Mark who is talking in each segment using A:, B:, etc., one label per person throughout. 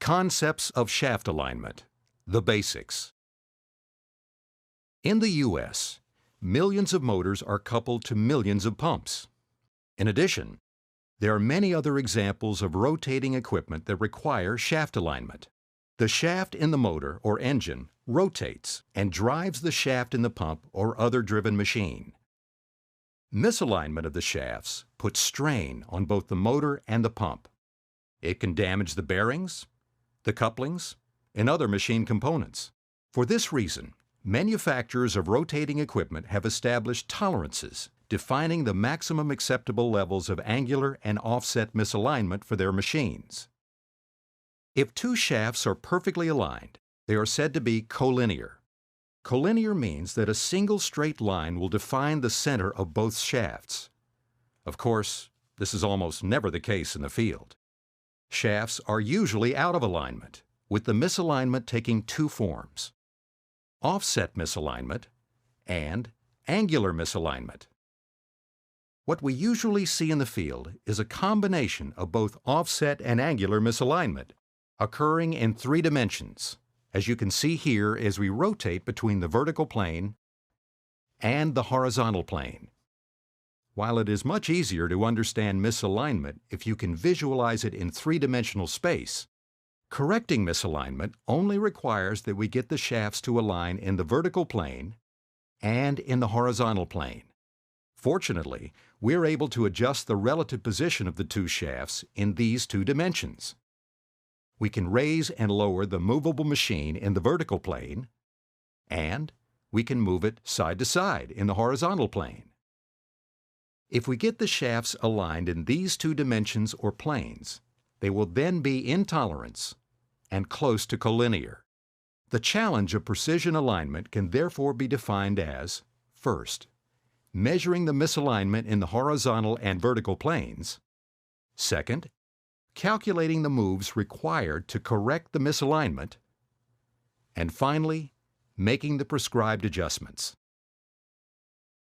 A: Concepts of shaft alignment, the basics. In the U.S., millions of motors are coupled to millions of pumps. In addition, there are many other examples of rotating equipment that require shaft alignment. The shaft in the motor or engine rotates and drives the shaft in the pump or other driven machine. Misalignment of the shafts puts strain on both the motor and the pump. It can damage the bearings, the couplings, and other machine components. For this reason, manufacturers of rotating equipment have established tolerances defining the maximum acceptable levels of angular and offset misalignment for their machines. If two shafts are perfectly aligned, they are said to be collinear. Collinear means that a single straight line will define the center of both shafts. Of course, this is almost never the case in the field. Shafts are usually out of alignment, with the misalignment taking two forms: offset misalignment and angular misalignment. What we usually see in the field is a combination of both offset and angular misalignment, occurring in three dimensions, as you can see here as we rotate between the vertical plane and the horizontal plane. While it is much easier to understand misalignment if you can visualize it in three-dimensional space, correcting misalignment only requires that we get the shafts to align in the vertical plane and in the horizontal plane. Fortunately, we're able to adjust the relative position of the two shafts in these two dimensions. We can raise and lower the movable machine in the vertical plane, and we can move it side to side in the horizontal plane. If we get the shafts aligned in these two dimensions or planes, they will then be in tolerance and close to collinear. The challenge of precision alignment can therefore be defined as, first, measuring the misalignment in the horizontal and vertical planes; second, calculating the moves required to correct the misalignment; and finally, making the prescribed adjustments.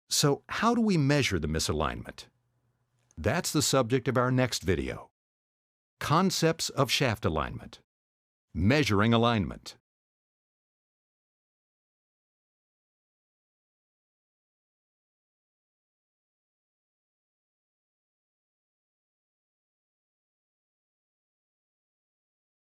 A: So how do we measure the misalignment? That's the subject of our next video. Concepts of shaft alignment. Measuring alignment.